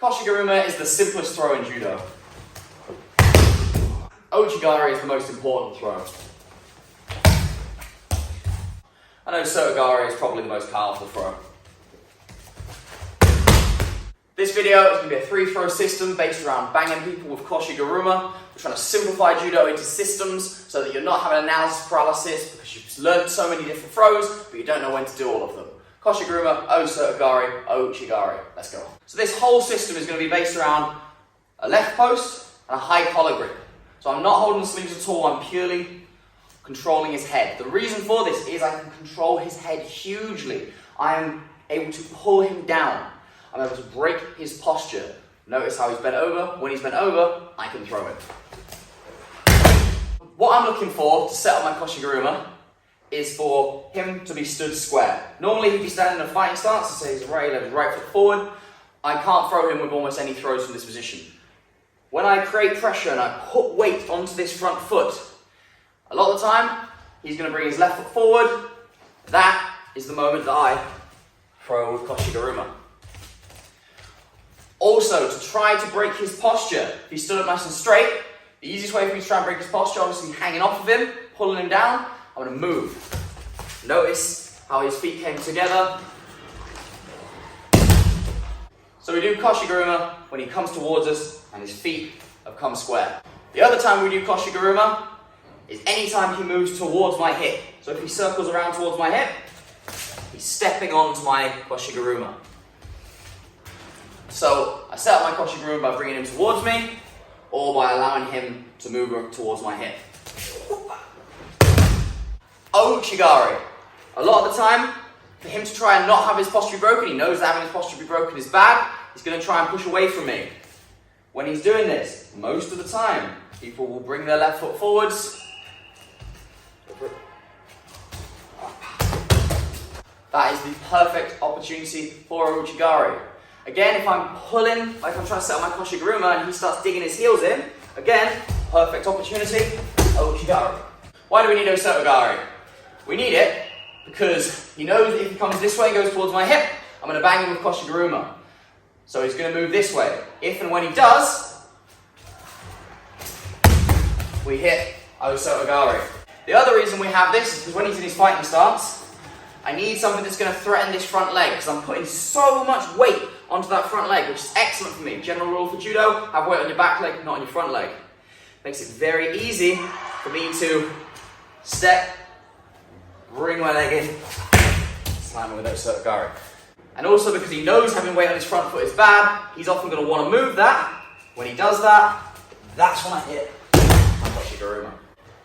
Koshi Guruma is the simplest throw in judo. Uchi Gari is the most important throw. I know Soto Gari is probably the most powerful throw. This video is going to be a 3-throw system based around banging people with Koshi Guruma. We're trying to simplify judo into systems so that you're not having analysis paralysis because you've learned so many different throws, but you don't know when to do all of them. Koshi Guruma, Soto Gari, Uchi Gari. Let's go. So this whole system is going to be based around a left post and a high collar grip. So I'm not holding the sleeves at all, I'm purely controlling his head. The reason for this is I can control his head hugely. I am able to pull him down. I'm able to break his posture. Notice how he's bent over. When he's bent over, I can throw it. What I'm looking for to set up my Koshi Guruma is for him to be stood square. Normally he'd be standing in a fighting stance, so say he's right foot forward. I can't throw him with almost any throws from this position. When I create pressure and I put weight onto this front foot, a lot of the time, he's going to bring his left foot forward. That is the moment that I throw with Koshi Guruma. Also, to try to break his posture, if he stood up nice and straight, the easiest way for me to try and break his posture, obviously hanging off of him, pulling him down, I'm going to move. Notice how his feet came together. So we do Koshi Guruma when he comes towards us and his feet have come square. The other time we do Koshi Guruma is anytime he moves towards my hip. So if he circles around towards my hip, he's stepping onto my Koshi Guruma. So I set up my Koshi Guruma by bringing him towards me or by allowing him to move towards my hip. Uchi Gari. A lot of the time, for him to try and not have his posture be broken, he knows that having his posture be broken is bad, he's going to try and push away from me. When he's doing this, most of the time, people will bring their left foot forwards. That is the perfect opportunity for Uchi Gari. Again, if I'm pulling, like I'm trying to set up my Koshi Guruma and he starts digging his heels in, again, perfect opportunity, Uchi Gari. Why do we need Soto Gari? We need it because he knows that if he comes this way and goes towards my hip, I'm going to bang him with Koshi Guruma. So he's going to move this way. If and when he does, we hit Soto Gari. The other reason we have this is because when he's in his fighting stance, I need something that's going to threaten this front leg because I'm putting so much weight onto that front leg, which is excellent for me. General rule for judo, have weight on your back leg, not on your front leg. Makes it very easy for me to step, bring my leg in, slam it with Soto Gari. And also because he knows having weight on his front foot is bad, he's often going to want to move that. When he does that, that's when I hit my Koshi Guruma.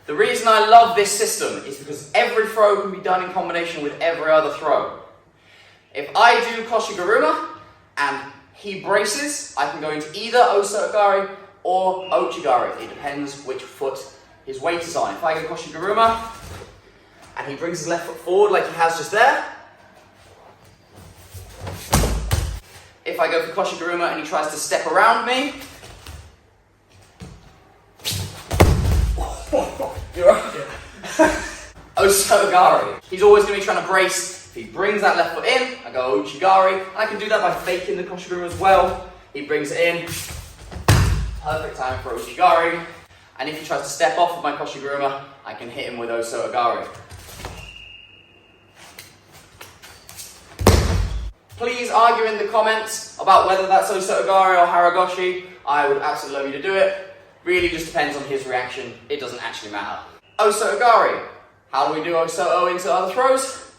The reason I love this system is because every throw can be done in combination with every other throw. If I do Koshi Guruma and he braces, I can go into either Soto Gari or Uchi Gari. It depends which foot his weight is on. If I go Koshi Guruma and he brings his left foot forward like he has just there, if I go for Koshi Guruma and he tries to step around me, Soto Gari. He's always going to be trying to brace. If he brings that left foot in, I go Uchi Gari. I can do that by faking the Koshi Guruma as well. He brings it in. Perfect time for Uchi Gari. And if he tries to step off of my Koshi Guruma, I can hit him with Soto Gari. Please argue in the comments about whether that's Soto Gari or Haragoshi. I would absolutely love you to do it. Really just depends on his reaction. It doesn't actually matter. Soto Gari. How do we do Soto into other throws?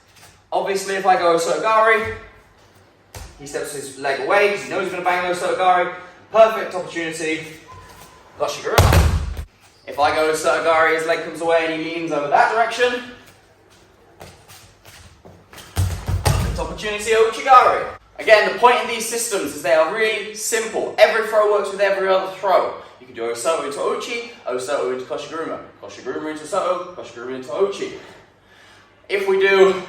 Obviously, if I go Soto Gari, he steps his leg away because he knows he's going to bang Soto Gari. Perfect opportunity. Koshi Guruma. If I go Soto Gari, his leg comes away and he leans over that direction. Perfect opportunity, Uchi Gari. Again, the point in these systems is they are really simple. Every throw works with every other throw. You can do Soto into Uchi, Soto into Koshi Guruma, Koshi Guruma into Soto, Koshi Guruma into Uchi. If we do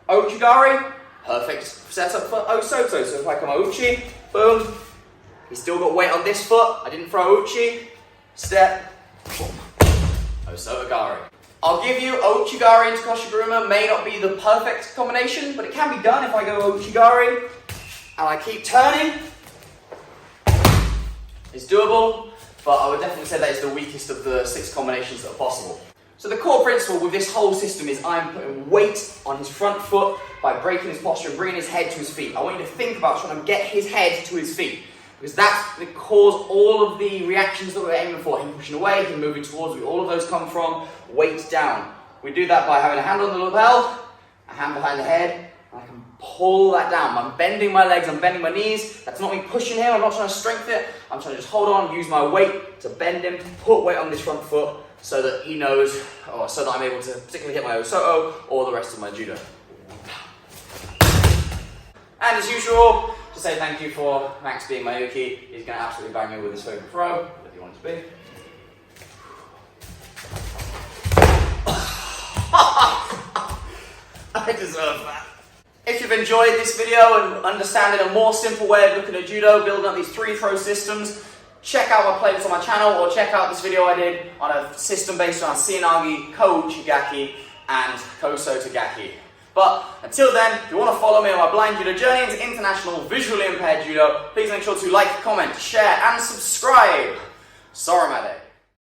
Uchi Gari, perfect setup for Soto. So if I come Uchi, boom, he's still got weight on this foot. I didn't throw Uchi, step, boom, Soto Gari. I'll give you Uchi Gari into Koshi Guruma. May not be the perfect combination, but it can be done if I go Uchi Gari and I keep turning. It's doable, but I would definitely say that is the weakest of the 6 combinations that are possible. So the core principle with this whole system is I'm putting weight on his front foot by breaking his posture and bringing his head to his feet. I want you to think about trying to get his head to his feet, because that's going to cause all of the reactions that we're aiming for. Him pushing away, him moving towards me, all of those come from weight down. We do that by having a hand on the lapel, a hand behind the head, and I can pull that down. I'm bending my legs, I'm bending my knees. That's not me pushing him, I'm not trying to strengthen it. I'm trying to just hold on, use my weight to bend him, put weight on this front foot so that he knows, or so that I'm able to particularly hit my Soto or the rest of my Judo. And as usual, to say thank you for Max being my Uki. He's going to absolutely bang me with his favorite throw, whatever you want it to be. I deserve that. If you've enjoyed this video and understanding a more simple way of looking at Judo, building up these 3 throw systems, check out my playlist on my channel, or check out this video I did on a system based on Seoinage, Uchi Gari, and Soto Gari. But until then, if you want to follow me on my blind judo journey into international visually impaired judo, please make sure to like, comment, share, and subscribe. Soramade.